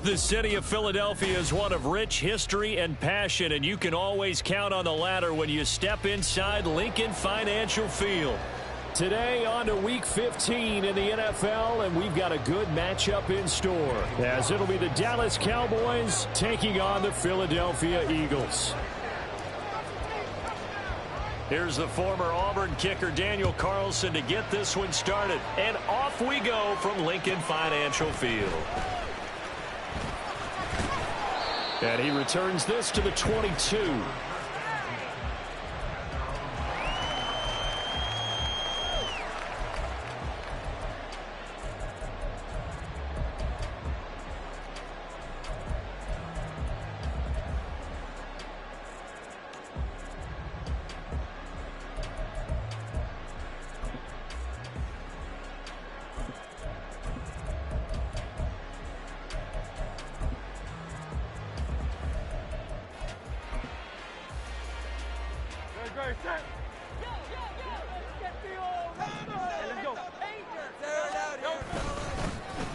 The city of Philadelphia is one of rich history and passion, and you can always count on the latter when you step inside Lincoln Financial Field. Today on to Week 15 in the NFL, and we've got a good matchup in store, as it'll be the Dallas Cowboys taking on the Philadelphia Eagles. Here's the former Auburn kicker Daniel Carlson to get this one started. And off we go from Lincoln Financial Field. And he returns this to the 22.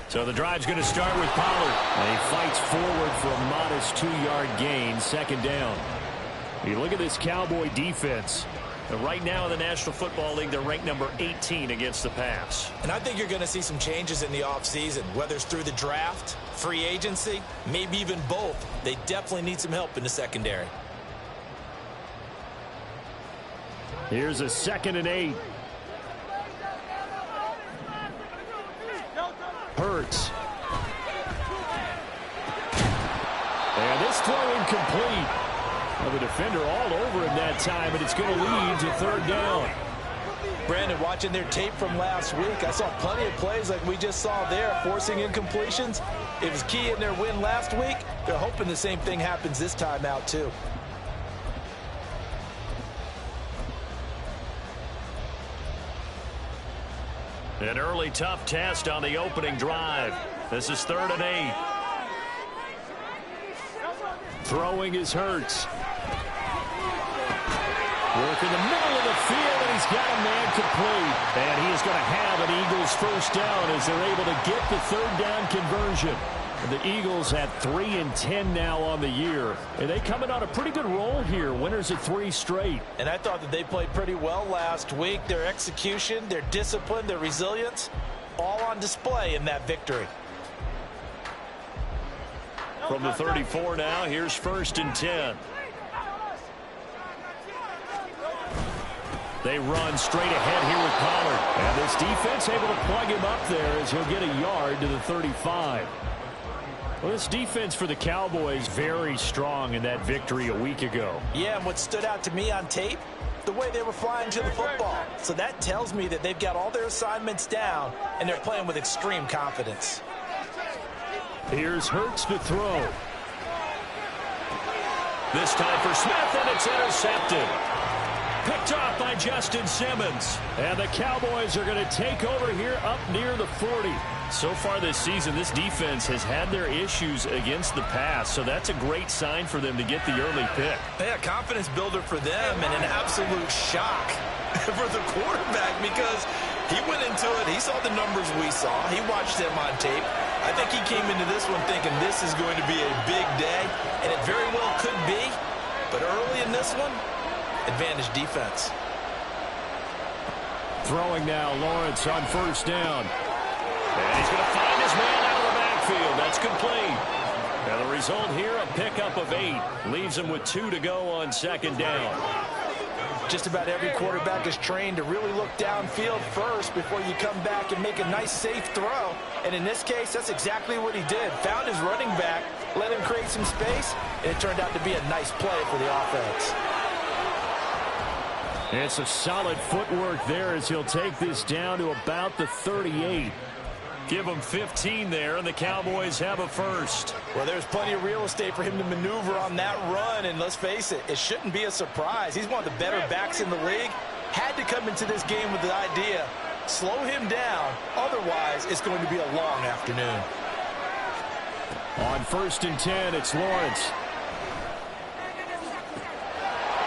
So the drive's going to start with Pollard. And he fights forward for a modest 2-yard gain, second down. You look at this Cowboy defense. And right now in the National Football League, they're ranked number 18 against the pass. And I think you're going to see some changes in the offseason, whether it's through the draft, free agency, maybe even both. They definitely need some help in the secondary. Here's a 2nd and 8. Hurts. And this throw incomplete. Well, the defender all over him that time, and it's going to lead to 3rd down. Brandon, watching their tape from last week, I saw plenty of plays like we just saw there, forcing incompletions. It was key in their win last week. They're hoping the same thing happens this time out, too. An early tough test on the opening drive. This is 3rd and 8. Throwing is Hurts. Work in the middle of the field, and he's got a man complete. And he is going to have an Eagles first down as they're able to get the 3rd down conversion. The Eagles at 3-10 now on the year. And they coming on a pretty good roll here. Winners of 3 straight. And I thought that they played pretty well last week. Their execution, their discipline, their resilience, all on display in that victory. From the 34 now, here's 1st and 10. They run straight ahead here with Pollard. And this defense able to plug him up there as he'll get a yard to the 35. Well, this defense for the Cowboys very strong in that victory a week ago. Yeah, and what stood out to me on tape, the way they were flying to the football. So that tells me that they've got all their assignments down, and they're playing with extreme confidence. Here's Hurts to throw. This time for Smith, and it's intercepted. Picked off by Justin Simmons. And the Cowboys are going to take over here up near the 40. So far this season, this defense has had their issues against the pass, so that's a great sign for them to get the early pick. Yeah, confidence builder for them, and an absolute shock for the quarterback because he went into it. He saw the numbers we saw. He watched them on tape. I think he came into this one thinking this is going to be a big day, and it very well could be. But early in this one, advantage defense. Throwing now, Lawrence on 1st down. And he's going to find his man out of the backfield. That's complete. Now the result here, a pickup of 8. Leaves him with 2 to go on 2nd down. Just about every quarterback is trained to really look downfield first before you come back and make a nice, safe throw. And in this case, that's exactly what he did. Found his running back, let him create some space, and it turned out to be a nice play for the offense. It's a solid footwork there as he'll take this down to about the 38. Give him 15 there, and the Cowboys have a first. Well, there's plenty of real estate for him to maneuver on that run, and let's face it, it shouldn't be a surprise. He's one of the better backs in the league. Had to come into this game with the idea, slow him down, otherwise it's going to be a long afternoon. On 1st and 10, it's Lawrence.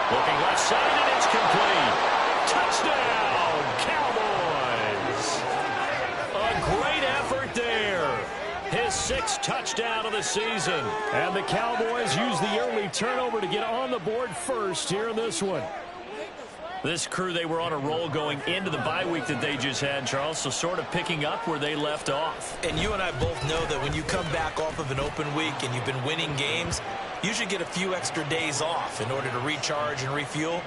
Looking left side, and it's complete. Touchdown, Cowboys! A great effort there. His sixth touchdown of the season. And the Cowboys use the early turnover to get on the board first here in this one. This crew, they were on a roll going into the bye week that they just had, Charles, so sort of picking up where they left off. And you and I both know that when you come back off of an open week and you've been winning games, you should get a few extra days off in order to recharge and refuel.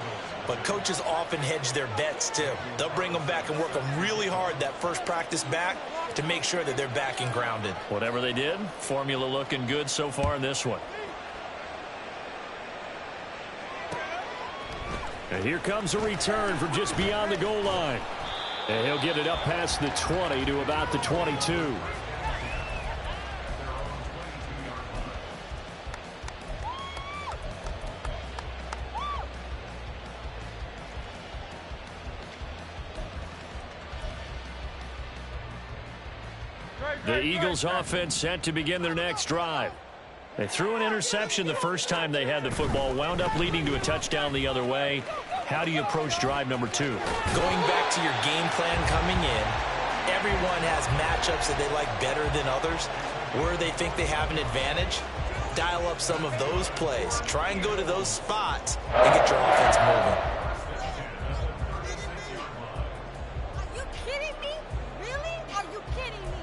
But coaches often hedge their bets, too. They'll bring them back and work them really hard that first practice back to make sure that they're back and grounded. Whatever they did, formula looking good so far in this one. And here comes a return from just beyond the goal line. And he'll get it up past the 20 to about the 22. The Eagles offense set to begin their next drive. They threw an interception the first time they had the football, wound up leading to a touchdown the other way. How do you approach drive number 2? Going back to your game plan coming in, everyone has matchups that they like better than others. Where they think they have an advantage, dial up some of those plays. Try and go to those spots and get your offense moving. Are you kidding me? Really? Are you kidding me?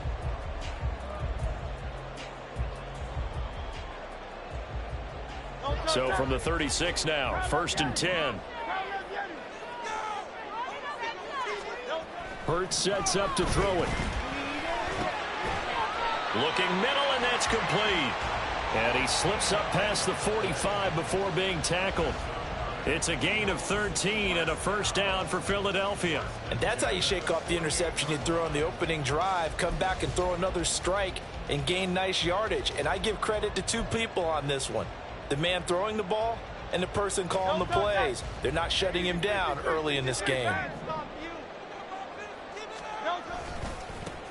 So from the 36 now, 1st and 10. Hurts sets up to throw it. Looking middle, and that's complete. And he slips up past the 45 before being tackled. It's a gain of 13 and a first down for Philadelphia. And that's how you shake off the interception you threw on the opening drive, come back and throw another strike and gain nice yardage. And I give credit to two people on this one. The man throwing the ball and the person calling the plays. They're not shutting him down early in this game.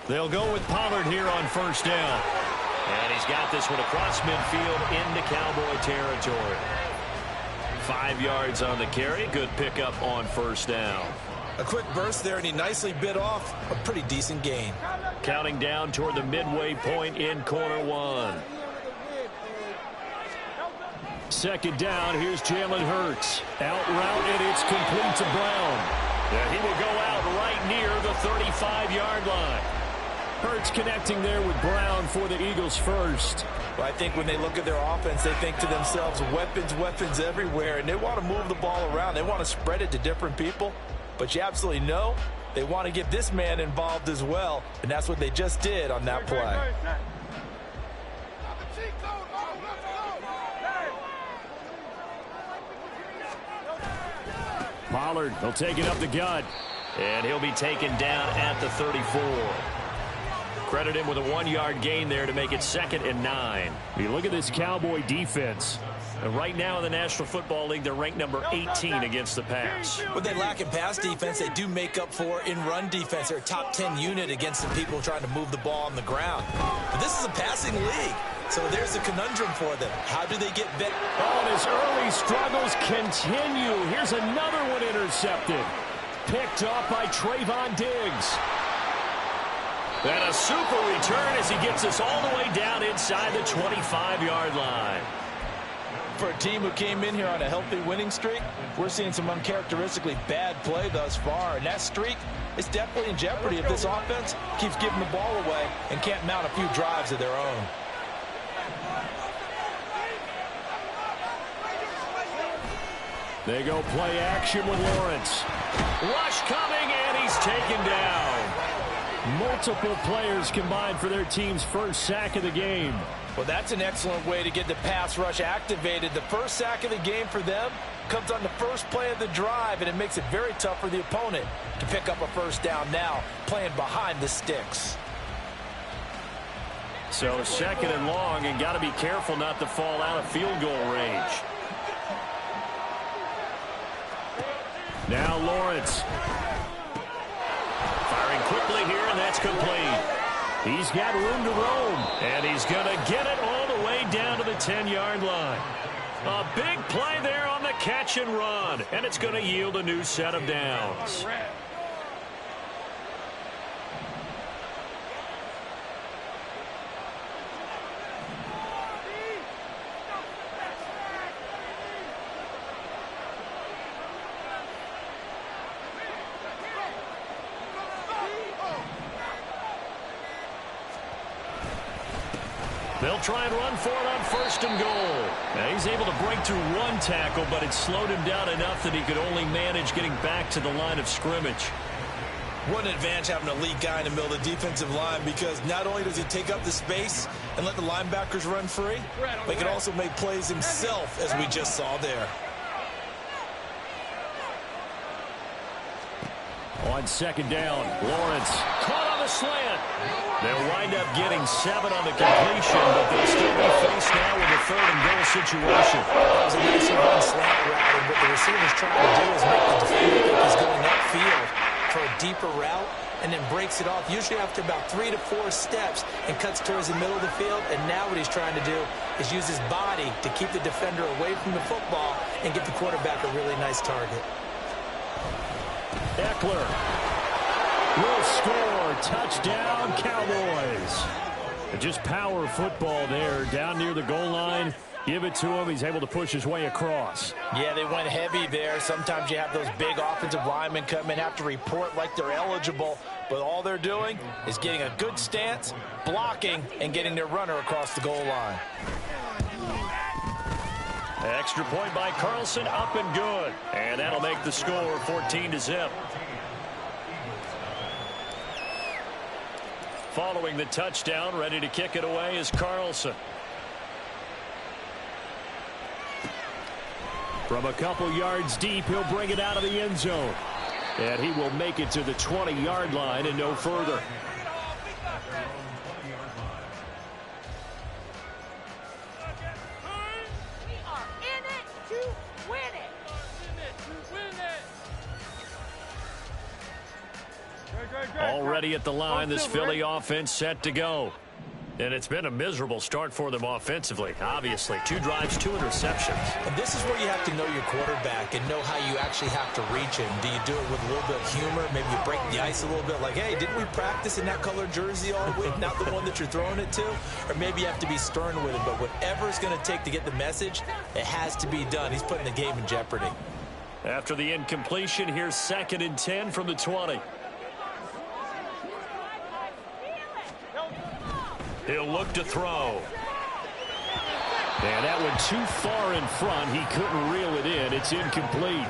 They'll go with Pollard here on first down. And he's got this one across midfield into Cowboy territory. 5 yards on the carry. Good pickup on first down. A quick burst there, and he nicely bit off a pretty decent gain. Counting down toward the midway point in quarter 1. Second down, here's Jalen Hurts. Out route, and it's complete to Brown. And he will go out right near the 35-yard line. Hurts connecting there with Brown for the Eagles first. Well, I think when they look at their offense, they think to themselves, weapons, weapons everywhere, and they want to move the ball around. They want to spread it to different people, but you absolutely know they want to get this man involved as well, and that's what they just did on that play. Pollard, he'll take it up the gut, and he'll be taken down at the 34. Credit him with a 1-yard gain there to make it 2nd and 9. You look at this Cowboy defense. And right now in the National Football League, they're ranked number 18 against the pass. What they lack in pass defense, they do make up for in run defense. They're a top 10 unit against some people trying to move the ball on the ground. But this is a passing league, so there's a conundrum for them. How do they get better? Oh, and his early struggles continue. Here's another one intercepted. Picked off by Trayvon Diggs. And a super return as he gets us all the way down inside the 25-yard line. For a team who came in here on a healthy winning streak, we're seeing some uncharacteristically bad play thus far. And that streak is definitely in jeopardy if this offense keeps giving the ball away and can't mount a few drives of their own. They go play action with Lawrence. Rush coming, and he's taken down. Multiple players combined for their team's first sack of the game. Well, that's an excellent way to get the pass rush activated. The first sack of the game for them comes on the first play of the drive, and it makes it very tough for the opponent to pick up a first down now, playing behind the sticks. So 2nd and long, and got to be careful not to fall out of field goal range. Now Lawrence. Firing quickly here, and that's complete. He's got room to roam, and he's going to get it all the way down to the 10-yard line. A big play there on the catch and run, and it's going to yield a new set of downs. They'll try and run for it on 1st and goal. Now he's able to break through one tackle, but it slowed him down enough that he could only manage getting back to the line of scrimmage. What an advantage having a elite guy in the middle of the defensive line, because not only does he take up the space and let the linebackers run free, but he can also make plays himself, as we just saw there. On 2nd down, Lawrence caught on the slant. They'll wind up getting 7 on the completion, but they'll still be faced now with a 3rd and goal situation. That was a nice run slant route, and what the receiver's trying to do is make the defender think he's going upfield for a deeper route, and then breaks it off, usually after about 3 to 4 steps, and cuts towards the middle of the field. And now what he's trying to do is use his body to keep the defender away from the football and get the quarterback a really nice target. Eckler will score. Touchdown, Cowboys. Just power football there down near the goal line. Give it to him. He's able to push his way across. Yeah, they went heavy there. Sometimes you have those big offensive linemen come in, have to report like they're eligible, but all they're doing is getting a good stance, blocking, and getting their runner across the goal line. Extra point by Carlson, up and good. And that'll make the score 14-0. Following the touchdown, ready to kick it away is Carlson. From a couple yards deep, he'll bring it out of the end zone. And he will make it to the 20-yard line and no further. Already at the line, this Philly offense set to go. And it's been a miserable start for them offensively, obviously. 2 drives, 2 interceptions. And this is where you have to know your quarterback and know how you actually have to reach him. Do you do it with a little bit of humor? Maybe you break the ice a little bit, like, hey, didn't we practice in that colored jersey all week, not the one that you're throwing it to? Or maybe you have to be stern with him. But whatever it's going to take to get the message, it has to be done. He's putting the game in jeopardy. After the incompletion, here's 2nd and 10 from the 20. He'll look to throw. And that one too far in front. He couldn't reel it in. It's incomplete.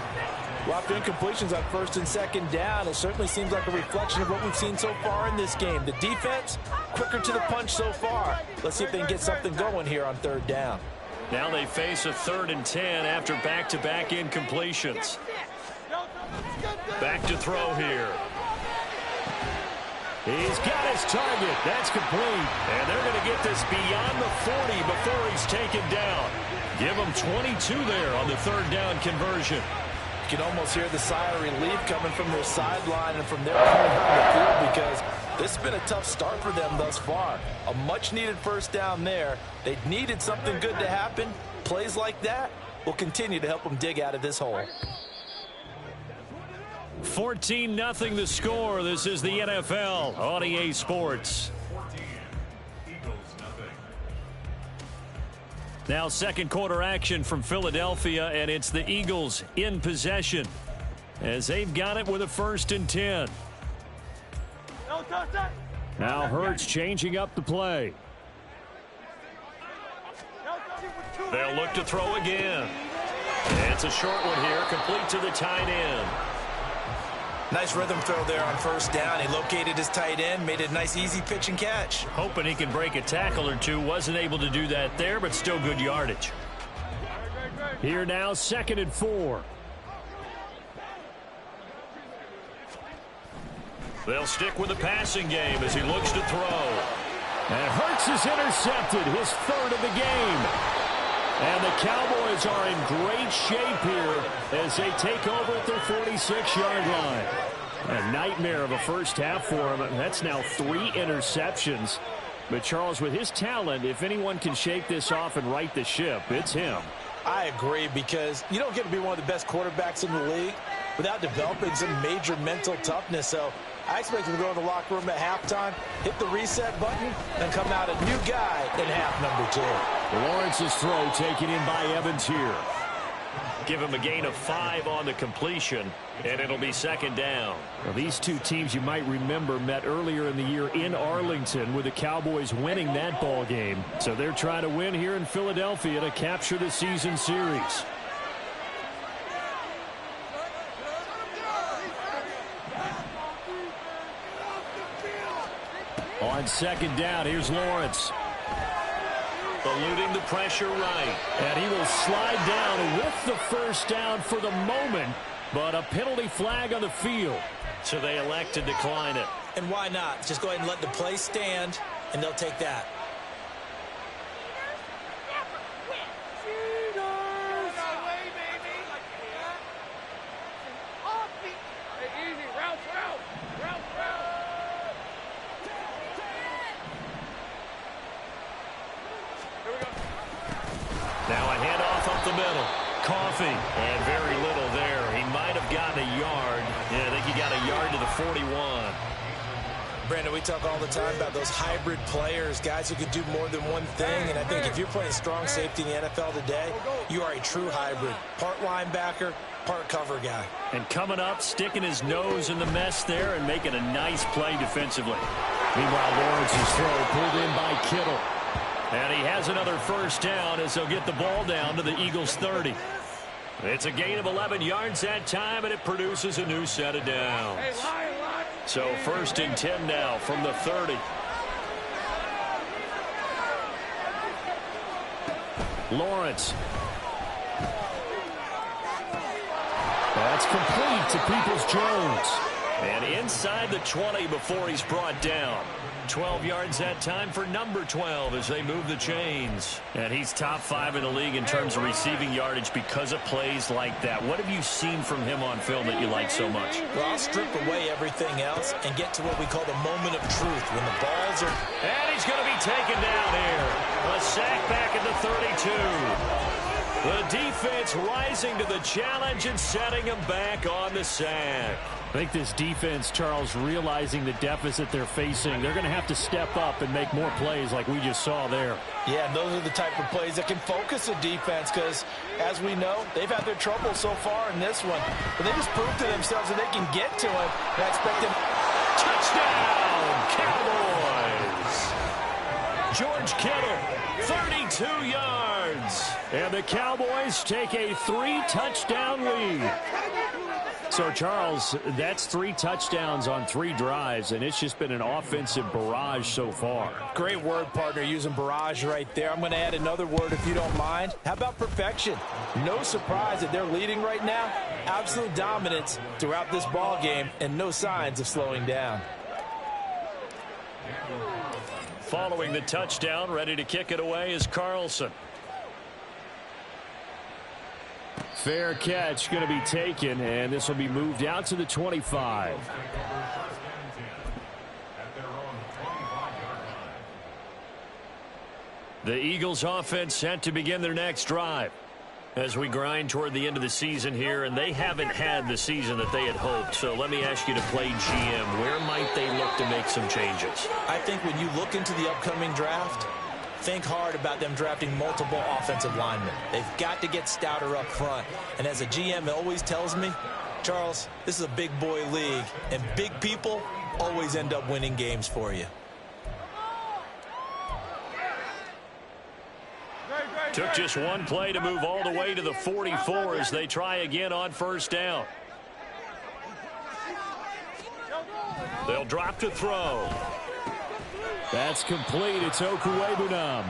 Well, after incompletions on 1st and 2nd down, it certainly seems like a reflection of what we've seen so far in this game. The defense, quicker to the punch so far. Let's see if they can get something going here on 3rd down. Now they face a 3rd and 10 after back-to-back incompletions. Back to throw here. He's got his target. That's complete. And they're going to get this beyond the 40 before he's taken down. Give him 22 there on the 3rd down conversion. You can almost hear the sigh of relief coming from their sideline and from their point on the field, because this has been a tough start for them thus far. A much-needed 1st down there. They needed something good to happen. Plays like that will continue to help them dig out of this hole. 14-0 the score. This is the NFL on EA Sports. Now 2nd quarter action from Philadelphia, and it's the Eagles in possession as they've got it with a 1st and 10. Now Hurts changing up the play. They'll look to throw again. It's a short one here, complete to the tight end. Nice rhythm throw there on 1st down. He located his tight end, made a nice easy pitch and catch. Hoping he can break a tackle or two. Wasn't able to do that there, but still good yardage. Here now, 2nd and 4. They'll stick with the passing game as he looks to throw. And Hurts is intercepted, his 3rd of the game. And the Cowboys are in great shape here as they take over at their 46-yard line. A nightmare of a first half for him. That's now 3 interceptions. But, Charles, with his talent, if anyone can shake this off and right the ship, it's him. I agree, because you don't get to be one of the best quarterbacks in the league without developing some major mental toughness. So I expect him to go in the locker room at halftime, hit the reset button, and come out a new guy in half number 2. Lawrence's throw taken in by Evans here. give him a gain of 5 on the completion, and it'll be second down. Well, these two teams you might remember met earlier in the year in Arlington with the Cowboys winning that ball game. So they're trying to win here in Philadelphia to capture the season series. On second down, here's Lawrence. Eluding the pressure right. And he will slide down with the first down for the moment, but a penalty flag on the field. So they elect to decline it. And why not? Just go ahead and let the play stand, and they'll take that. Now a handoff up the middle. Coffee. And very little there. He might have gotten a yard. Yeah, I think he got a yard to the 41. Brandon, we talk all the time about those hybrid players, guys who can do more than one thing. And I think if you're playing strong safety in the NFL today, you are a true hybrid. Part linebacker, part cover guy. And coming up, sticking his nose in the mess there and making a nice play defensively. Meanwhile, Lawrence's throw pulled in by Kittle. And he has another first down as he'll get the ball down to the Eagles' 30. It's a gain of 11 yards that time, and it produces a new set of downs. So first and 10 now from the 30. Lawrence. That's complete to Peoples-Jones. And inside the 20 before he's brought down. 12 yards that time for number 12 as they move the chains. And he's top 5 in the league in terms of receiving yardage because of plays like that. What have you seen from him on film that you like so much? Well, I'll strip away everything else and get to what we call the moment of truth when the balls are... And he's going to be taken down here. A sack back at the 32. The defense rising to the challenge and setting him back on the sack. I think this defense, Charles, realizing the deficit they're facing, they're going to have to step up and make more plays like we just saw there. Yeah, those are the type of plays that can focus a defense because, as we know, they've had their trouble so far in this one. But they just proved to themselves that they can get to him. And I expect them... Touchdown, Cowboys! George Kittle, 32 yards. And the Cowboys take a 3-touchdown lead. So, Charles, that's 3 touchdowns on 3 drives, and it's just been an offensive barrage so far. Great word, partner, using barrage right there. I'm going to add another word if you don't mind. How about perfection? No surprise that they're leading right now. Absolute dominance throughout this ball game and no signs of slowing down. Following the touchdown, ready to kick it away is Carlson. Fair catch going to be taken, and this will be moved out to the 25. The Eagles offense set to begin their next drive as we grind toward the end of the season here, and they haven't had the season that they had hoped. So let me ask you to play GM. Where might they look to make some changes? I think when you look into the upcoming draft, think hard about them drafting multiple offensive linemen. They've got to get stouter up front. And as a GM always tells me, Charles, this is a big boy league, and big people always end up winning games for you. Took just one play to move all the way to the 44 as they try again on first down. They'll drop to throw. That's complete. It's Okuwebunam.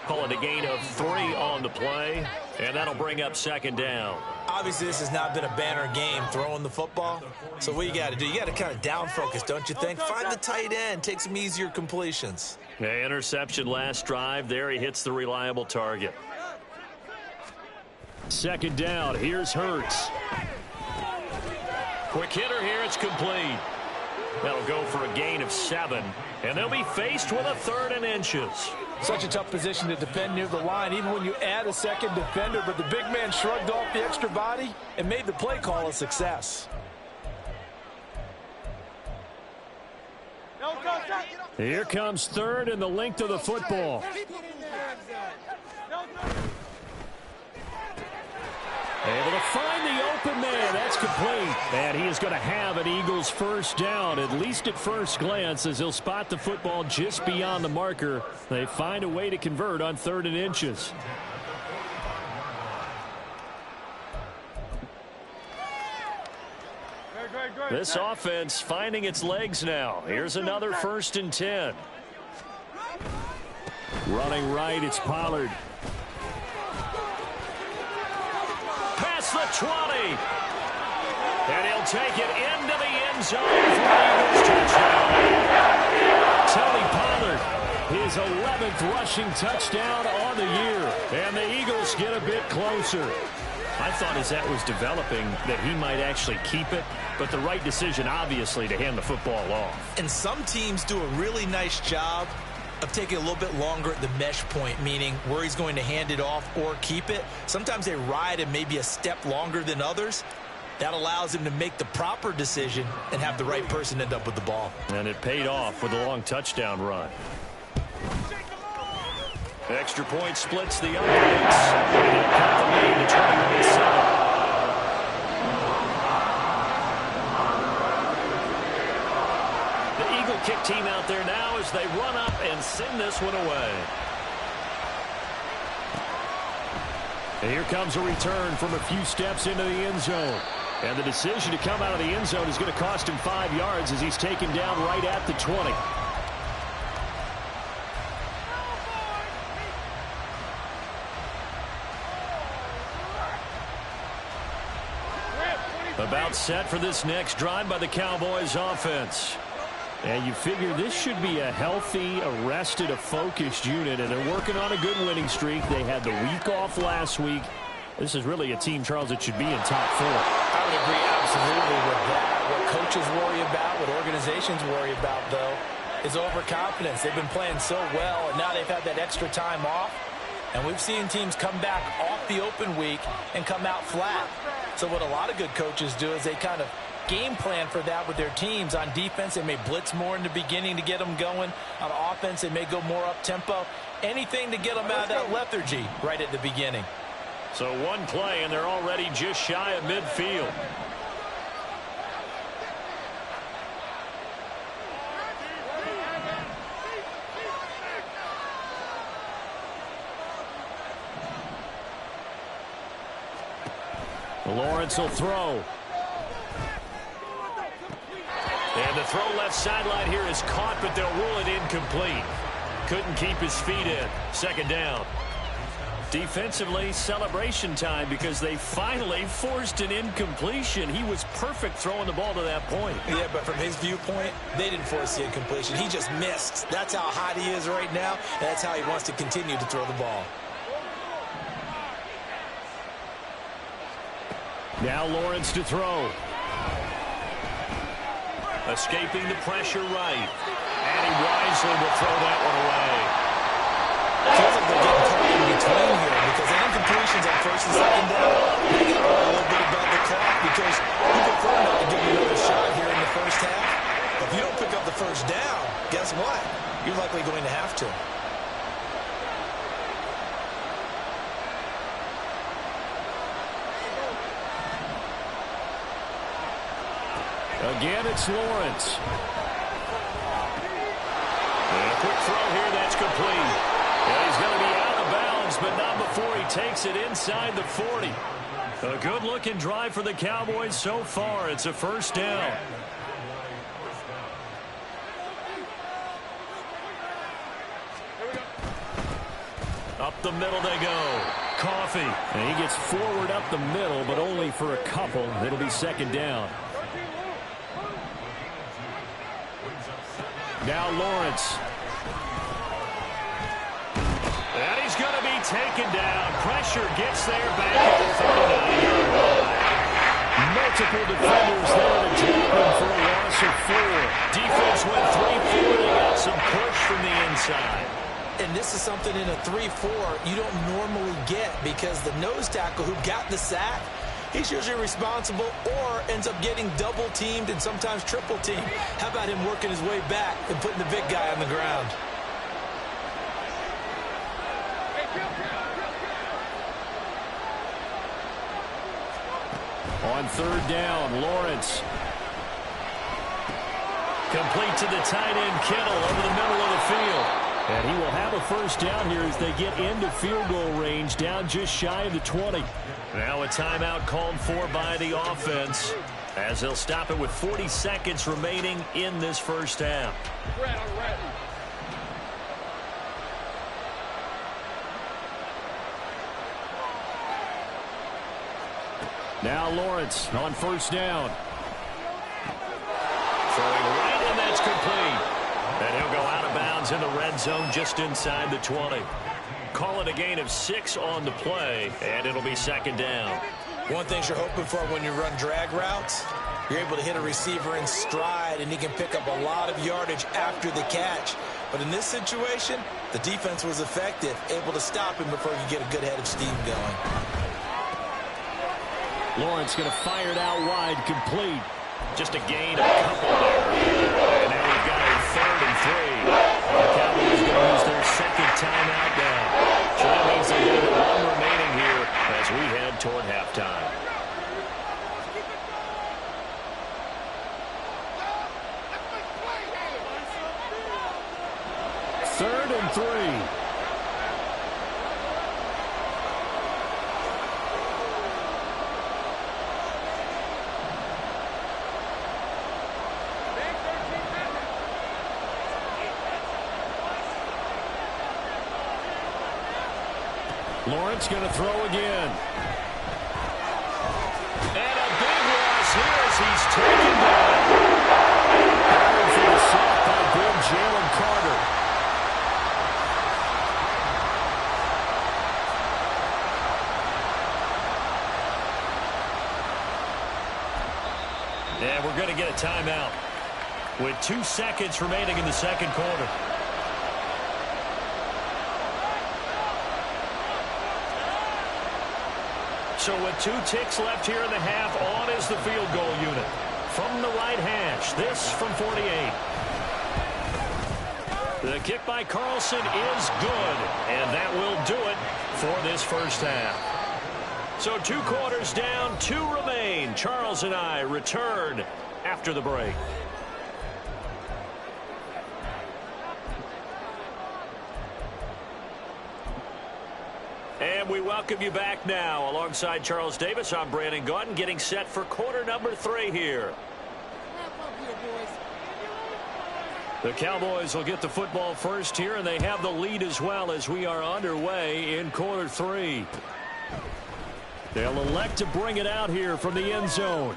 Call it a gain of 3 on the play, and that'll bring up second down. Obviously, this has not been a banner game throwing the football. So what you got to do, you got to kind of down focus, don't you think? Find the tight end, take some easier completions. Yeah, interception last drive. There he hits the reliable target. Second down. Here's Hurts. Quick hitter here. It's complete. That'll go for a gain of 7. And they'll be faced with a 3rd and inches. Such a tough position to defend near the line, even when you add a second defender. But the big man shrugged off the extra body and made the play call a success. Here comes 3rd and the length of the football. Able to find the open man. That's complete. And he is going to have an Eagles first down, at least at first glance, as he'll spot the football just beyond the marker. They find a way to convert on 3rd and inches. This offense finding its legs now. Here's another 1st and 10. Running right, it's Pollard. Past the 20. And he'll take it into the end zone for an Eagles touchdown. Tony Pollard, his 11th rushing touchdown on the year. And the Eagles get a bit closer. I thought as that was developing that he might actually keep it, but the right decision, obviously, to hand the football off. And some teams do a really nice job of taking a little bit longer at the mesh point, meaning where he's going to hand it off or keep it. Sometimes they ride him maybe a step longer than others. That allows him to make the proper decision and have the right person end up with the ball. And it paid off with a long touchdown run. Extra point splits the offense. They'll cut the lead to 21-7. The Eagle kick team out there now as they run up and send this one away. And here comes a return from a few steps into the end zone. And the decision to come out of the end zone is going to cost him 5 yards as he's taken down right at the 20. About set for this next drive by the Cowboys offense. And you figure this should be a healthy, a rested, a focused unit, and they're working on a good winning streak. They had the week off last week. This is really a team, Charles, that should be in top 4. I would agree absolutely with that. What coaches worry about, what organizations worry about, though, is overconfidence. They've been playing so well, and now they've had that extra time off. And we've seen teams come back off the open week and come out flat. So what a lot of good coaches do is they kind of game plan for that with their teams. On defense, they may blitz more in the beginning to get them going. On offense, they may go more up-tempo. Anything to get them out of that lethargy right at the beginning. So one play, and they're already just shy of midfield. Lawrence will throw. And the throw left sideline here is caught, but they'll rule it incomplete. Couldn't keep his feet in. 2nd down. Defensively, celebration time because they finally forced an incompletion. He was perfect throwing the ball to that point. Yeah, but from his viewpoint, they didn't force the incompletion. He just missed. That's how hot he is right now, and that's how he wants to continue to throw the ball. Now Lawrence to throw. Escaping the pressure right. And he wisely will throw that one away. Feels like they're getting caught in between here because the incompletions on 1st and 2nd down, they got to worry a little bit about the clock because you prefer not to give them another shot here in the first half. If you don't pick up the first down, guess what? You're likely going to have to. Again, it's Lawrence. And a quick throw here, that's complete. And he's going to be out of bounds, but not before he takes it inside the 40. A good-looking drive for the Cowboys so far. It's a 1st down. Up the middle they go. Coffee. And he gets forward up the middle, but only for a couple. It'll be 2nd down. Now Lawrence. And he's going to be taken down. Pressure gets there back at the 39-yard line. Multiple defenders there to take him for a loss of 4. Defense went 3-4. They got some push from the inside. And this is something in a 3-4 you don't normally get because the nose tackle who got the sack, he's usually responsible or ends up getting double-teamed and sometimes triple-teamed. How about him working his way back and putting the big guy on the ground? On third down, Lawrence. Complete to the tight end, Kittle, over the middle of the field. And he will have a first down here as they get into field goal range, down just shy of the 20. Now a timeout called for by the offense, as they'll stop it with 40 seconds remaining in this first half. Now Lawrence on first down. Throwing right, and that's complete. And he'll go out of bounds in the red zone just inside the 20. Call it a gain of 6 on the play, and it'll be second down. One thing you're hoping for when you run drag routes, you're able to hit a receiver in stride, and he can pick up a lot of yardage after the catch. But in this situation, the defense was effective, able to stop him before you get a good head of steam going. Lawrence going to fire it out wide, complete. Just a gain of a couple there. And now we've got a 3rd and 3. The Cowboys going to use their second timeout now. So that means they have 1 remaining here as we head toward halftime. Third and 3. Lawrence going to throw again. And a big loss here as he's taken down. Going for the sack by big Jalen Carter. And we're going to get a timeout with 2 seconds remaining in the second quarter. So with 2 ticks left here in the half, on is the field goal unit. From the right hash, this from 48. The kick by Carlson is good, and that will do it for this first half. So 2 quarters down, 2 remain. Charles and I return after the break. And we welcome you back now. Alongside Charles Davis, I'm Brandon Gaudin, getting set for quarter number 3 here. The Cowboys will get the football first here, and they have the lead as well as we are underway in quarter 3. They'll elect to bring it out here from the end zone.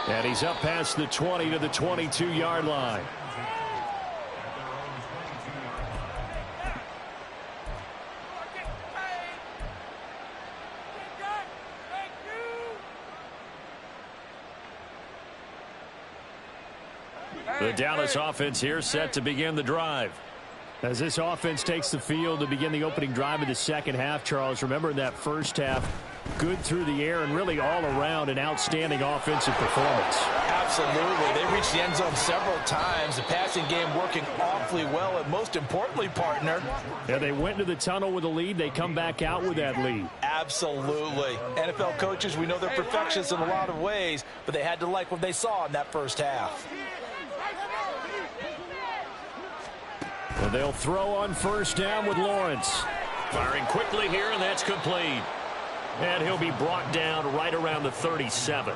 And he's up past the 20 to the 22-yard line. The Dallas offense here set to begin the drive. As this offense takes the field to begin the opening drive of the second half, Charles, remember in that first half, good through the air and really all around an outstanding offensive performance. Absolutely. They reached the end zone several times. The passing game working awfully well, and most importantly, partner. Yeah, they went into the tunnel with a lead. They come back out with that lead. Absolutely. NFL coaches, we know they're perfectionists in a lot of ways, but they had to like what they saw in that first half. Well, they'll throw on first down with Lawrence. Firing quickly here, and that's complete. And he'll be brought down right around the 37.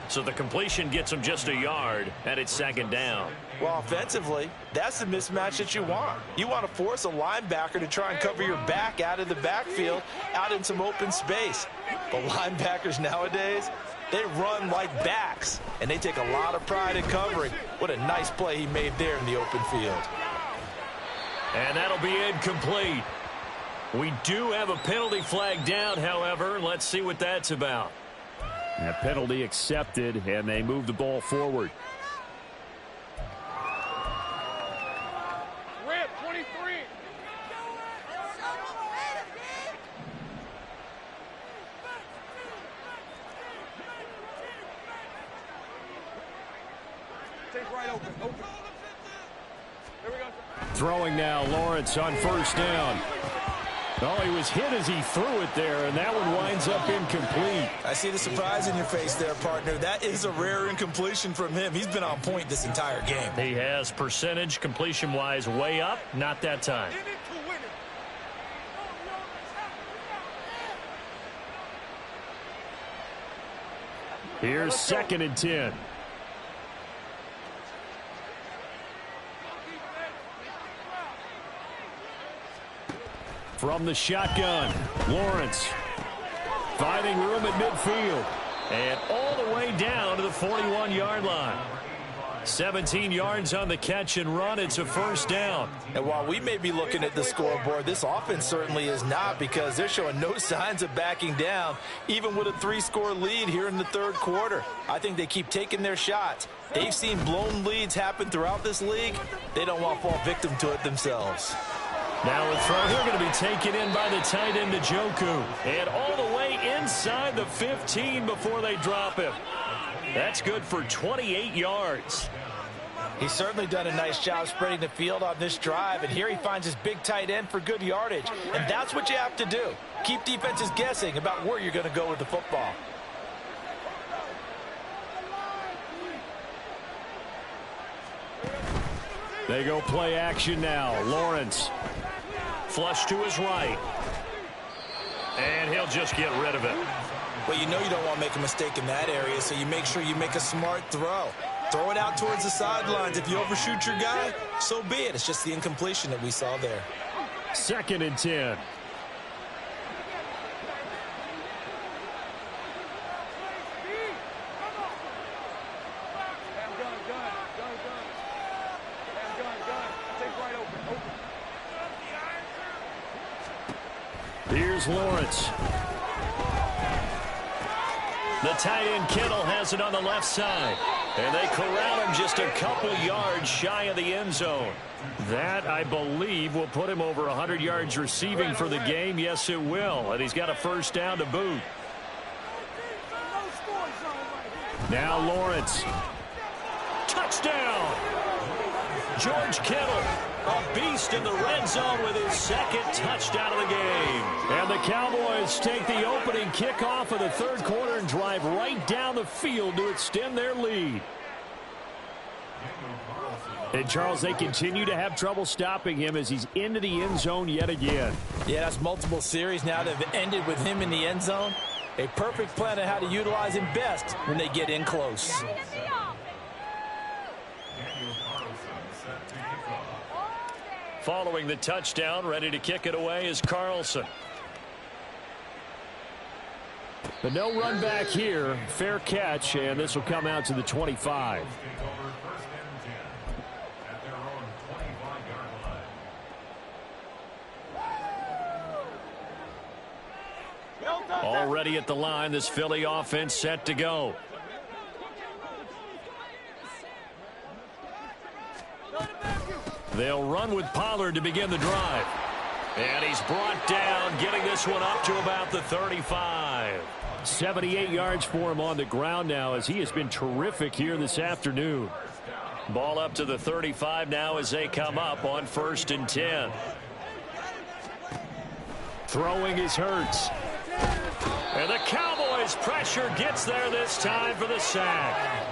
So the completion gets him just a yard, and it's second down. Well, offensively, that's the mismatch that you want. You want to force a linebacker to try and cover your back out of the backfield, out in some open space. But linebackers nowadays, they run like backs, and they take a lot of pride in covering. What a nice play he made there in the open field. And that'll be incomplete. We do have a penalty flag down, however. Let's see what that's about. That penalty accepted, and they move the ball forward. Rip, 23. Take right open. There we go. Throwing now, Lawrence on first down. Oh, he was hit as he threw it there, and that one winds up incomplete. I see the surprise in your face there, partner. That is a rare incompletion from him. He's been on point this entire game. He has percentage completion-wise way up. Not that time. Here's 2nd and 10. From the shotgun, Lawrence finding room at midfield and all the way down to the 41-yard line. 17 yards on the catch and run. It's a first down. And while we may be looking at the scoreboard, this offense certainly is not, because they're showing no signs of backing down, even with a 3-score lead here in the third quarter. I think they keep taking their shots. They've seen blown leads happen throughout this league. They don't want to fall victim to it themselves. Now a throw here going to be taken in by the tight end, Njoku. And all the way inside the 15 before they drop him. That's good for 28 yards. He's certainly done a nice job spreading the field on this drive, and here he finds his big tight end for good yardage. And that's what you have to do. Keep defenses guessing about where you're going to go with the football. They go play action now. Lawrence. Flush to his right. And he'll just get rid of it. Well, you know you don't want to make a mistake in that area, so you make sure you make a smart throw. Throw it out towards the sidelines. If you overshoot your guy, so be it. It's just the incompletion that we saw there. 2nd and 10. Here's Lawrence. The tight end Kittle has it on the left side. And they corral him just a couple yards shy of the end zone. That, I believe, will put him over 100 yards receiving for the game. Yes, it will. And he's got a first down to boot. Now Lawrence. Touchdown! George Kittle, a beast in the red zone with his 2nd touchdown of the game. And the Cowboys take the opening kickoff of the third quarter and drive right down the field to extend their lead. And, Charles, they continue to have trouble stopping him as he's into the end zone yet again. Yeah, that's multiple series now that have ended with him in the end zone. A perfect plan on how to utilize him best when they get in close. Following the touchdown, ready to kick it away is Carlson. But no run back here. Fair catch, and this will come out to the 25. Already at the line, this Philly offense set to go. They'll run with Pollard to begin the drive. And he's brought down, getting this one up to about the 35. 78 yards for him on the ground now, as he has been terrific here this afternoon. Ball up to the 35 now as they come up on 1st and 10. Throwing is Hurts. And the Cowboys' pressure gets there this time for the sack.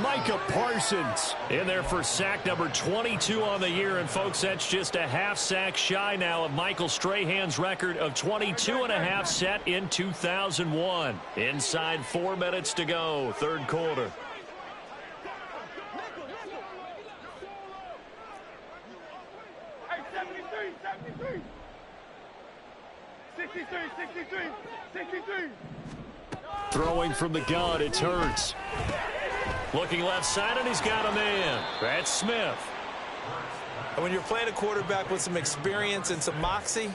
Micah Parsons in there for sack number 22 on the year. And, folks, that's just a half sack shy now of Michael Strahan's record of 22.5 set in 2001. Inside 4 minutes to go, third quarter. Hey, 73. 63. Throwing from the gun, it's Hurts. Looking left side, and he's got a man. That's Smith. And when you're playing a quarterback with some experience and some moxie,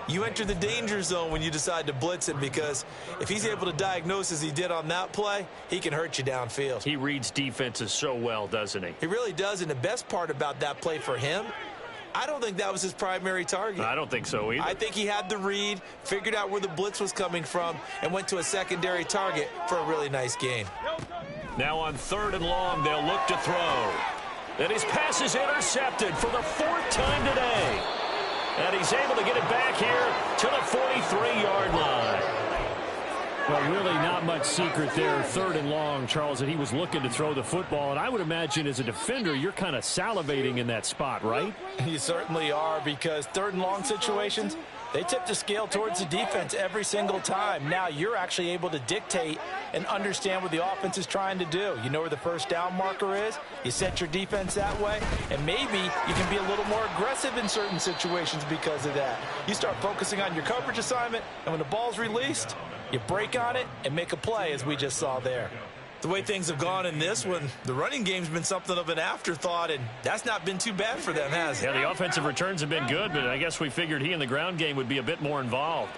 you enter the danger zone when you decide to blitz him, because if he's able to diagnose as he did on that play, he can hurt you downfield. He reads defenses so well, doesn't he? He really does, and the best part about that play for him, I don't think that was his primary target. I don't think so either. I think he had the read, figured out where the blitz was coming from, and went to a secondary target for a really nice gain. Now on 3rd and long, they'll look to throw. And his pass is intercepted for the 4th time today. And he's able to get it back here to the 43-yard line. Well, really not much secret there. 3rd and long, Charles, that he was looking to throw the football. And I would imagine as a defender, you're kind of salivating in that spot, right? You certainly are, because 3rd and long situations, they tip the scale towards the defense every single time. Now you're actually able to dictate and understand what the offense is trying to do. You know where the first down marker is. You set your defense that way, and maybe you can be a little more aggressive in certain situations because of that. You start focusing on your coverage assignment, and when the ball's released, you break on it and make a play, as we just saw there. The way things have gone in this one, the running game's been something of an afterthought, and that's not been too bad for them, has it? Yeah, the offensive returns have been good, but I guess we figured he in the ground game would be a bit more involved.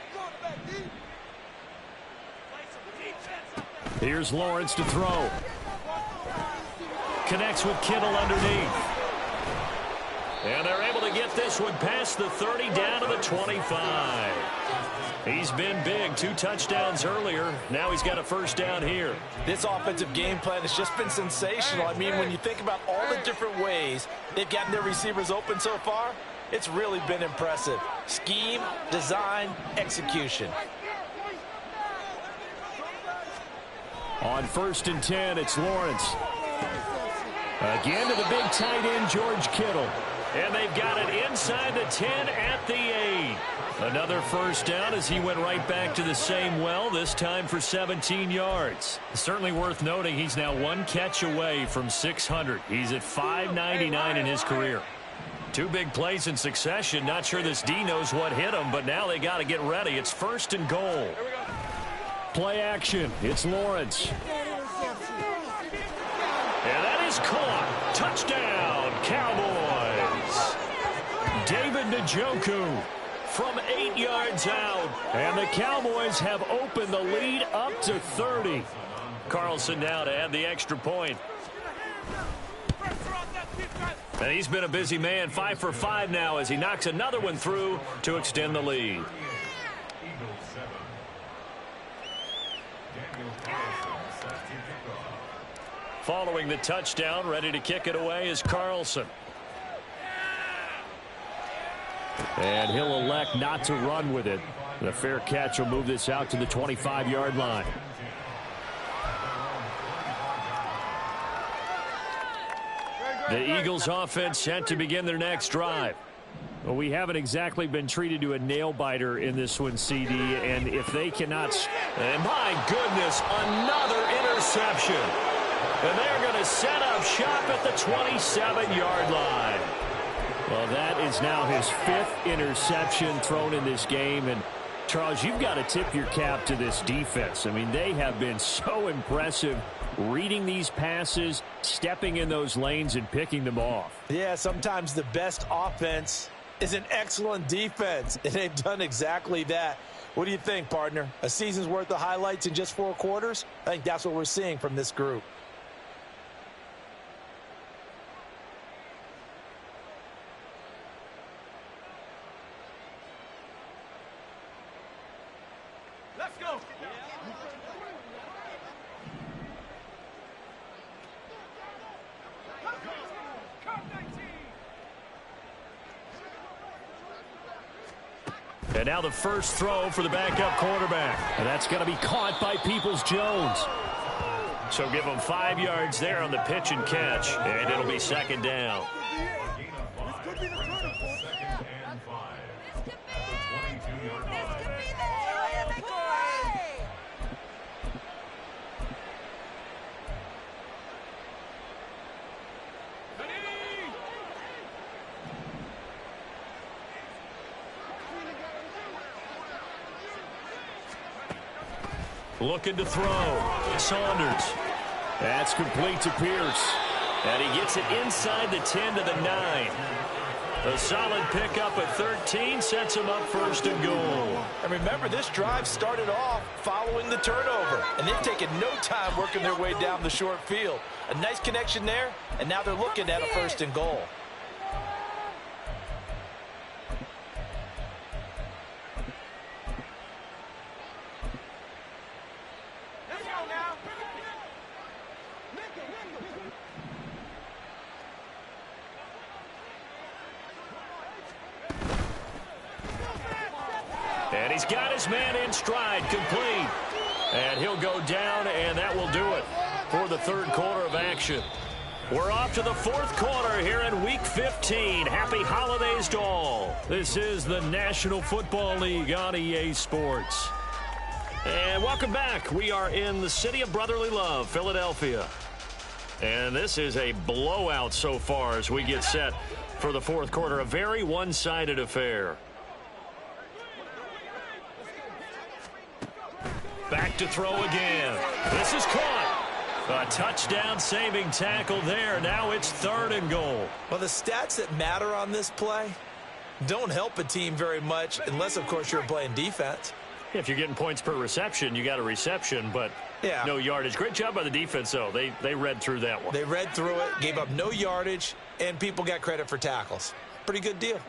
Here's Lawrence to throw. Connects with Kittle underneath. And they're able to get this one past the 30 down to the 25. He's been big. 2 touchdowns earlier. Now he's got a first down here. This offensive game plan has just been sensational. I mean, when you think about all the different ways they've gotten their receivers open so far, it's really been impressive. Scheme, design, execution. On 1st and 10, it's Lawrence. Again to the big tight end, George Kittle. And they've got it inside the 10 at the 8. Another first down as he went right back to the same well, this time for 17 yards. Certainly worth noting he's now 1 catch away from 600. He's at 599 in his career. 2 big plays in succession. Not sure this D knows what hit him, but now they got to get ready. It's 1st and goal. Play action. It's Lawrence. And that is caught. Touchdown, Cowboys. David Njoku from 8 yards out. And the Cowboys have opened the lead up to 30. Carlson now to add the extra point. And he's been a busy man. 5 for 5 now as he knocks another one through to extend the lead. Following the touchdown, ready to kick it away is Carlson. And he'll elect not to run with it. The fair catch will move this out to the 25-yard line. The Eagles offense set to begin their next drive. Well, we haven't exactly been treated to a nail-biter in this one, CD, and if they cannot... And my goodness, another interception. And they're going to set up shop at the 27-yard line. Well, that is now his 5th interception thrown in this game. And, Charles, you've got to tip your cap to this defense. I mean, they have been so impressive reading these passes, stepping in those lanes, and picking them off. Yeah, sometimes the best offense is an excellent defense, and they've done exactly that. What do you think, partner? A season's worth of highlights in just 4 quarters? I think that's what we're seeing from this group. Let's go. And now the first throw for the backup quarterback. And that's going to be caught by Peoples-Jones. So give them 5 yards there on the pitch and catch, and it'll be 2nd down. Looking to throw. Saunders. That's complete to Pierce. And he gets it inside the 10 to the 9. A solid pickup at 13 sets him up 1st and goal. And remember, this drive started off following the turnover, and they've taken no time working their way down the short field. A nice connection there, and now they're looking at a 1st and goal. And he's got his man in stride, complete. And he'll go down, and that will do it for the third quarter of action. We're off to the fourth quarter here in Week 15. Happy holidays to all. This is the National Football League on EA Sports. And welcome back. We are in the city of brotherly love, Philadelphia. And this is a blowout so far as we get set for the fourth quarter. A very one-sided affair. Back to throw again. This is caught. A touchdown-saving tackle there. Now it's 3rd and goal. Well, the stats that matter on this play don't help a team very much unless, of course, you're playing defense. If you're getting points per reception, you got a reception, but no yardage. Great job by the defense, though. They read through that one. They read through it, gave up no yardage, and people got credit for tackles. Pretty good deal.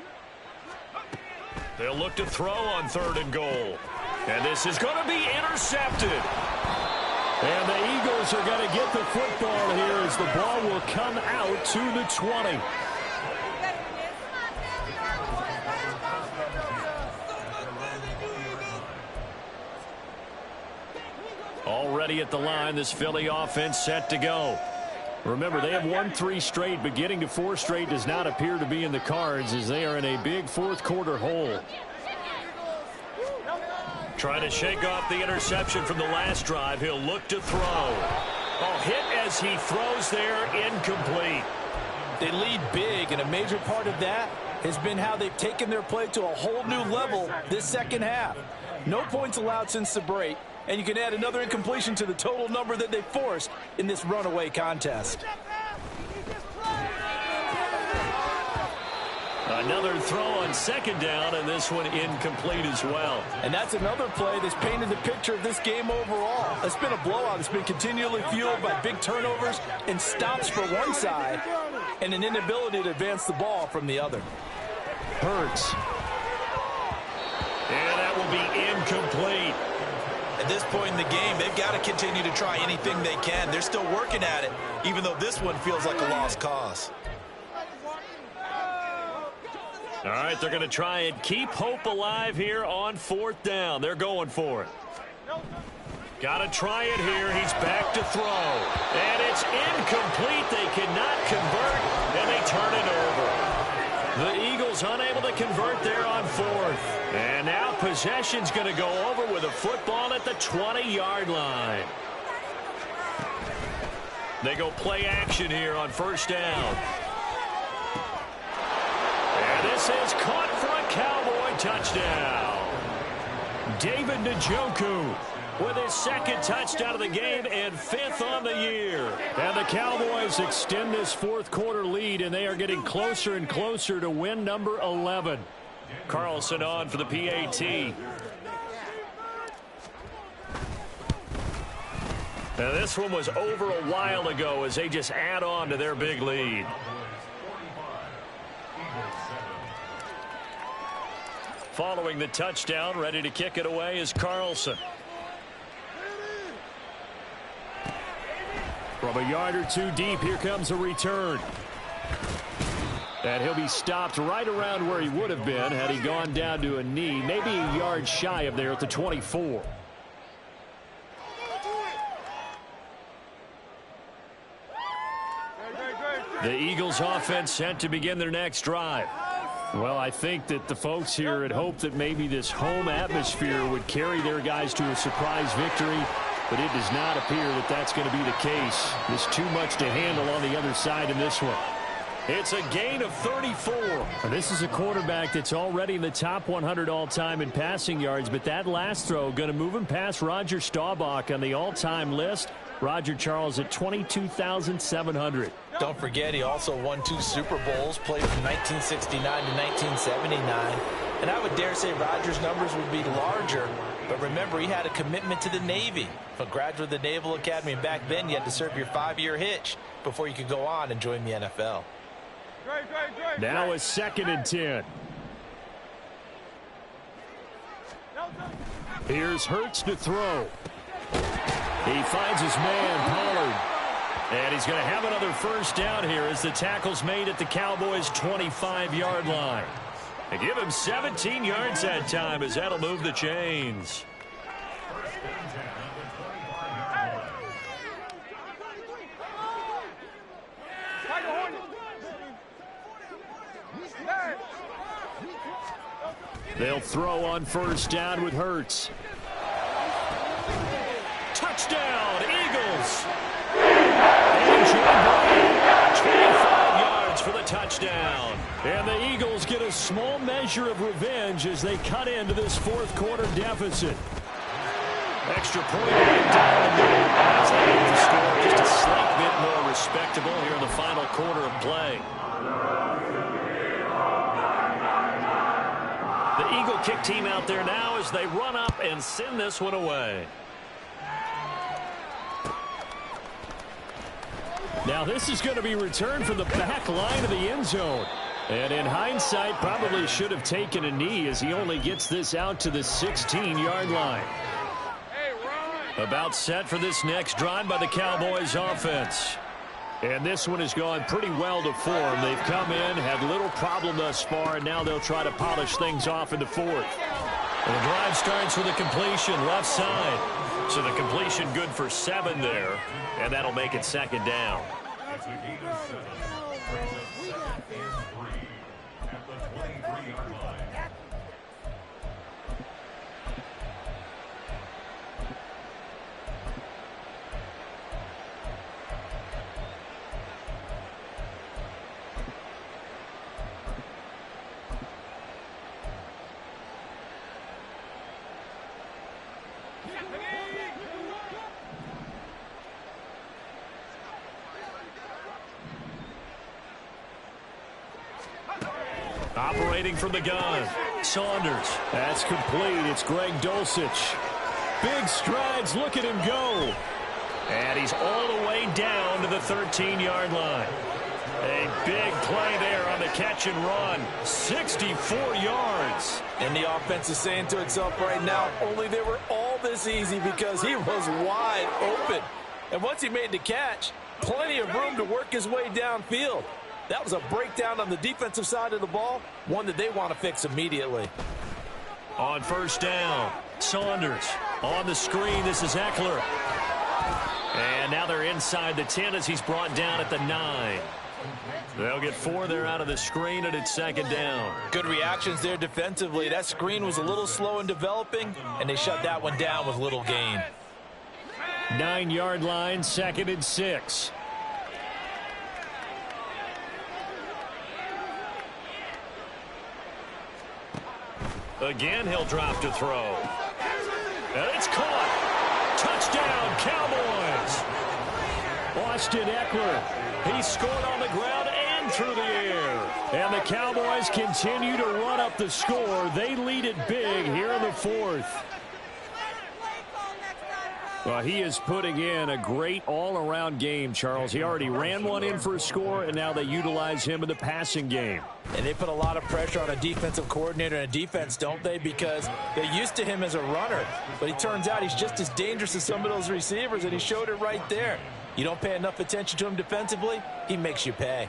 They'll look to throw on 3rd and goal. And this is going to be intercepted. And the Eagles are going to get the football here as the ball will come out to the 20. Already at the line, this Philly offense set to go. Remember, they have won 3 straight, but getting to 4 straight does not appear to be in the cards as they are in a big fourth quarter hole. Trying to shake off the interception from the last drive. He'll look to throw. Oh, hit as he throws there, incomplete. They lead big, and a major part of that has been how they've taken their play to a whole new level this second half. No points allowed since the break, and you can add another incompletion to the total number that they forced in this runaway contest. Another throw on 2nd down, and this one incomplete as well. And that's another play that's painted the picture of this game overall. It's been a blowout. It's been continually fueled by big turnovers and stops for one side and an inability to advance the ball from the other. Hurts. And that will be incomplete. At this point in the game, they've got to continue to try anything they can. They're still working at it, even though this one feels like a lost cause. All right, they're going to try and keep hope alive here on 4th down. They're going for it. Got to try it here. He's back to throw. And it's incomplete. They cannot convert, and they turn it over. The Eagles unable to convert there on 4th. And now possession's going to go over with a football at the 20-yard line. They go play action here on 1st down. This is caught for a Cowboy touchdown. David Njoku with his 2nd touchdown of the game and 5th on the year. And the Cowboys extend this fourth quarter lead, and they are getting closer and closer to win number 11. Carlson on for the PAT. Now this one was over a while ago as they just add on to their big lead. Following the touchdown, ready to kick it away is Carlson. From a yard or 2 deep, here comes a return. And he'll be stopped right around where he would have been had he gone down to a knee, maybe a yard shy of there at the 24. The Eagles offense set to begin their next drive. Well, I think that the folks here had hoped that maybe this home atmosphere would carry their guys to a surprise victory, but it does not appear that that's going to be the case. There's too much to handle on the other side in this one. It's a gain of 34. This is a quarterback that's already in the top 100 all-time in passing yards, but that last throw going to move him past Roger Staubach on the all-time list. Roger Charles at 22,700. Don't forget, he also won 2 Super Bowls, played from 1969 to 1979. And I would dare say Rodgers' numbers would be larger. But remember, he had a commitment to the Navy. A graduate of the Naval Academy, and back then you had to serve your 5-year hitch before you could go on and join the NFL. Now a 2nd and 10. Here's Hurts to throw. He finds his man, Pollard. And he's going to have another 1st down here as the tackle's made at the Cowboys' 25-yard line. They give him 17 yards that time as that'll move the chains. They'll throw on first down with Hurts. Touchdown, Eagles. And Jordan Brown, 25 yards for the touchdown. And the Eagles get a small measure of revenge as they cut into this fourth quarter deficit. Extra point right down the middle. As they make the score just a slight bit more respectable here in the final quarter of play. The Eagle kick team out there now as they run up and send this one away. Now this is going to be returned from the back line of the end zone. And in hindsight, probably should have taken a knee as he only gets this out to the 16-yard line. About set for this next drive by the Cowboys offense. And this one has gone pretty well to form. They've come in, had little problem thus far, and now they'll try to polish things off in the fourth. And the drive starts with a completion left side. So the completion good for 7 there, and that'll make it second down. Operating from the gun, Saunders. That's complete. It's Greg Dulcich. Big strides. Look at him go. And he's all the way down to the 13-yard line. A big play there on the catch and run. 64 yards. And the offense is saying to itself right now, only they were all this easy because he was wide open. And once he made the catch, plenty of room to work his way downfield. That was a breakdown on the defensive side of the ball, one that they want to fix immediately. On first down, Saunders on the screen. This is Eckler. And now they're inside the 10 as he's brought down at the 9. They'll get 4 there out of the screen, and it's second down. Good reactions there defensively. That screen was a little slow in developing, and they shut that one down with little gain. 9-yard line, 2nd and 6. Again, he'll drop to throw. And it's caught. Touchdown, Cowboys. Austin Eckler. He scored on the ground and through the air. And the Cowboys continue to run up the score. They lead it big here in the fourth. Well, he is putting in a great all-around game, Charles. He already ran one in for a score, and now they utilize him in the passing game. And they put a lot of pressure on a defensive coordinator and a defense, don't they? Because they're used to him as a runner. But he turns out he's just as dangerous as some of those receivers, and he showed it right there. You don't pay enough attention to him defensively, he makes you pay.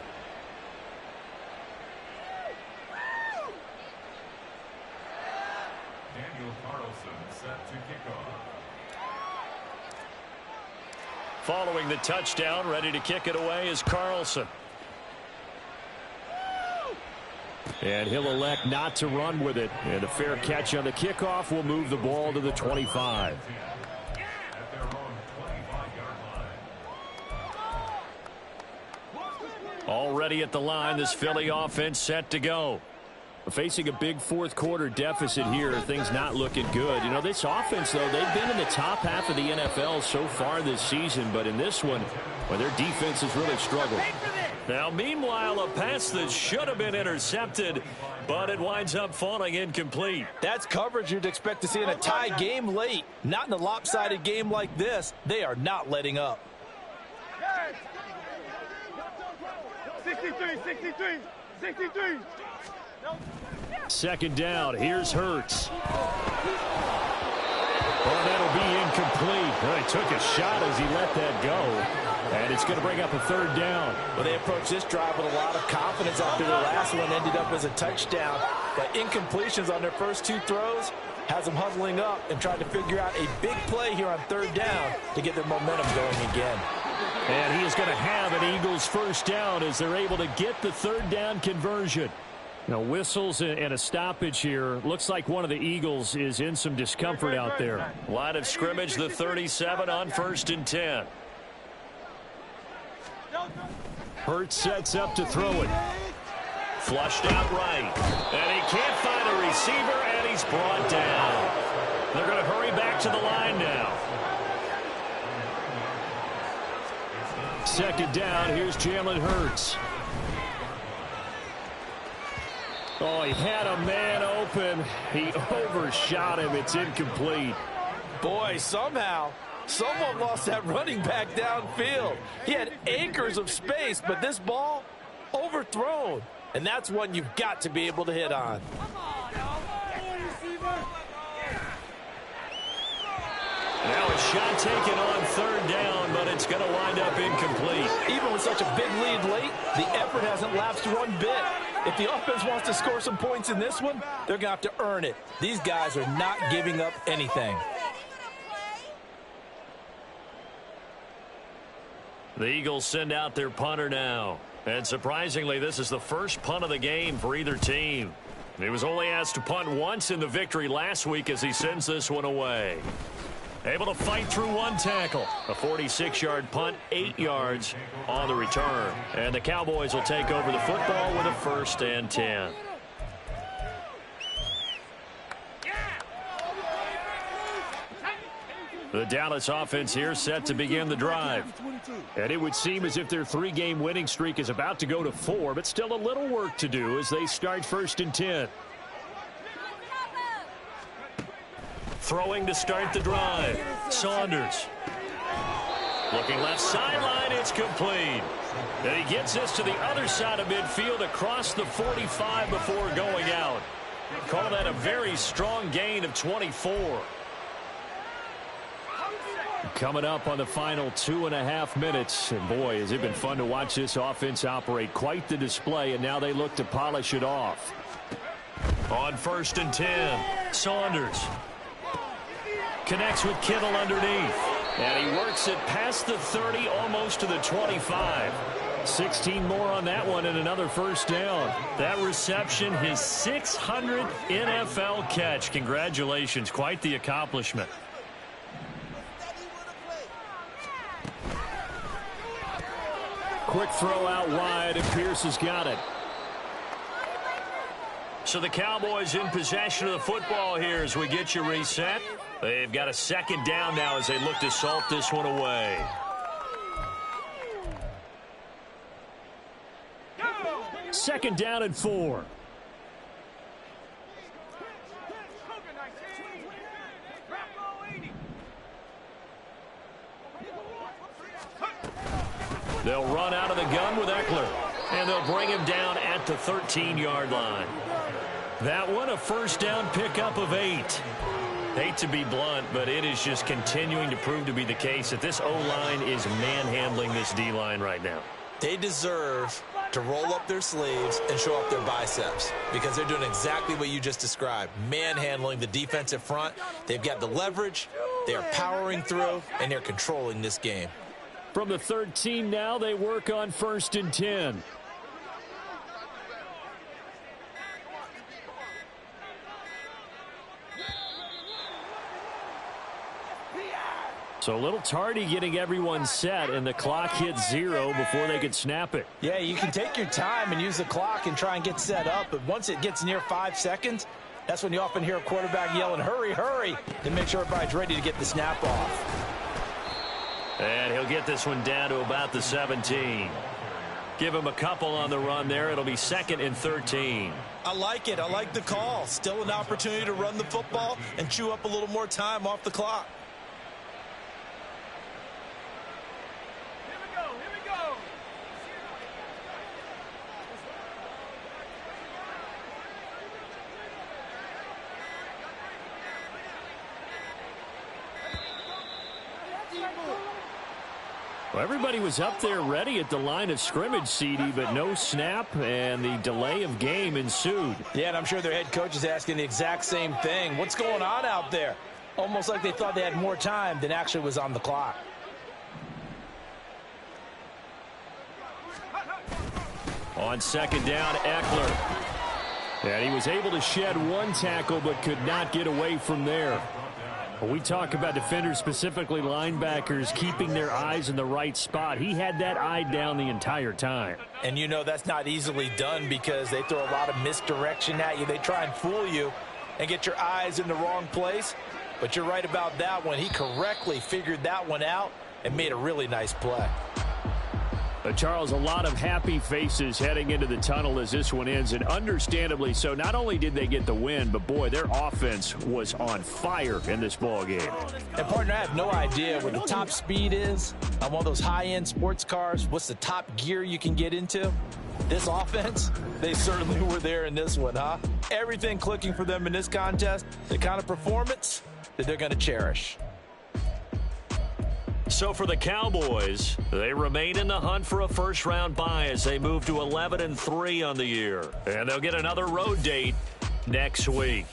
Following the touchdown, ready to kick it away is Carlson. And he'll elect not to run with it. And a fair catch on the kickoff will move the ball to the 25. Already at the line, this Philly offense set to go. Facing a big fourth quarter deficit here, things not looking good. You know, this offense, though, they've been in the top half of the NFL so far this season, but in this one, well, their defense has really struggled. Now, meanwhile, a pass that should have been intercepted, but it winds up falling incomplete. That's coverage you'd expect to see in a tie game late. Not in a lopsided game like this. They are not letting up. 63, 63, 63. Second down. Here's Hurts. Oh, that'll be incomplete. Well, he took a shot as he let that go. And it's going to bring up a third down. Well, they approached this drive with a lot of confidence after the last one ended up as a touchdown. but incompletions on their first 2 throws has them huddling up and trying to figure out a big play here on 3rd down to get their momentum going again. And he is going to have an Eagles first down as they're able to get the 3rd down conversion. Now, whistles and a stoppage here. Looks like one of the Eagles is in some discomfort out there. Line of scrimmage, the 37 on 1st and 10. Hurts sets up to throw it. Flushed out right. And he can't find a receiver, and he's brought down. They're going to hurry back to the line now. 2nd down. Here's Jalen Hurts. Oh, he had a man open. He overshot him. It's incomplete. Boy, somehow, someone lost that running back downfield. He had acres of space, but this ball overthrown. And that's one you've got to be able to hit on. Now a shot taken on 3rd down, but it's going to wind up incomplete. Even with such a big lead late, the effort hasn't lapsed one bit. If the offense wants to score some points in this one, they're going to have to earn it. These guys are not giving up anything. The Eagles send out their punter now. And surprisingly, this is the first punt of the game for either team. He was only asked to punt once in the victory last week as he sends this one away. Able to fight through 1 tackle. A 46-yard punt, 8 yards on the return. And the Cowboys will take over the football with a 1st and 10. The Dallas offense here set to begin the drive. And it would seem as if their 3-game winning streak is about to go to 4, but still a little work to do as they start 1st and 10. Throwing to start the drive. Saunders. Looking left sideline. It's complete. And he gets this to the other side of midfield across the 45 before going out. Call that a very strong gain of 24. Coming up on the final 2.5 minutes. And boy, has it been fun to watch this offense operate. Quite the display, and now they look to polish it off. On 1st and 10, Saunders. Connects with Kittle underneath. And he works it past the 30, almost to the 25. 16 more on that one and another first down. That reception, his 600th NFL catch. Congratulations. Quite the accomplishment. Quick throw out wide, and Pierce has got it. So the Cowboys in possession of the football here as we get you reset. They've got a 2nd down now as they look to salt this one away. Second down and 4. They'll run out of the gun with Eckler, and they'll bring him down at the 13-yard line. That one, a first down pickup of 8. Hate to be blunt, but it is just continuing to prove to be the case that this O-line is manhandling this D-line right now. They deserve to roll up their sleeves and show up their biceps because they're doing exactly what you just described, manhandling the defensive front. They've got the leverage, they're powering through, and they're controlling this game. From the 13 now, they work on 1st and 10. So a little tardy getting everyone set, and the clock hits 0 before they could snap it. Yeah, you can take your time and use the clock and try and get set up, but once it gets near 5 seconds, that's when you often hear a quarterback yelling, hurry, hurry, to make sure everybody's ready to get the snap off. And he'll get this one down to about the 17. Give him a couple on the run there. It'll be 2nd and 13. I like it. I like the call. Still an opportunity to run the football and chew up a little more time off the clock. Well, everybody was up there ready at the line of scrimmage, CD, but no snap, and the delay of game ensued. Yeah, and I'm sure their head coach is asking the exact same thing. What's going on out there? Almost like they thought they had more time than actually was on the clock. On second down, Eckler. And he was able to shed one tackle but could not get away from there. When we talk about defenders, specifically linebackers, keeping their eyes in the right spot, he had that eye down the entire time. And you know that's not easily done because they throw a lot of misdirection at you. They try and fool you and get your eyes in the wrong place. But you're right about that one. He correctly figured that one out and made a really nice play. But Charles, a lot of happy faces heading into the tunnel as this one ends, and understandably so. Not only did they get the win, but boy, their offense was on fire in this ball game. And partner, I have no idea what the top speed is on one of those high-end sports cars. What's the top gear you can get into? This offense, they certainly were there in this one, huh? Everything clicking for them in this contest, the kind of performance that they're going to cherish. So for the Cowboys, they remain in the hunt for a first-round bye as they move to 11-3 on the year. And they'll get another road date next week.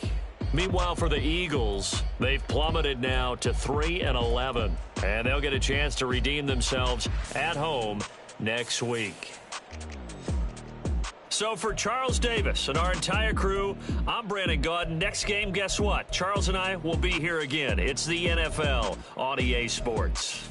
Meanwhile, for the Eagles, they've plummeted now to 3-11. And they'll get a chance to redeem themselves at home next week. So for Charles Davis and our entire crew, I'm Brandon Gaudin. Next game, guess what? Charles and I will be here again. It's the NFL on EA Sports.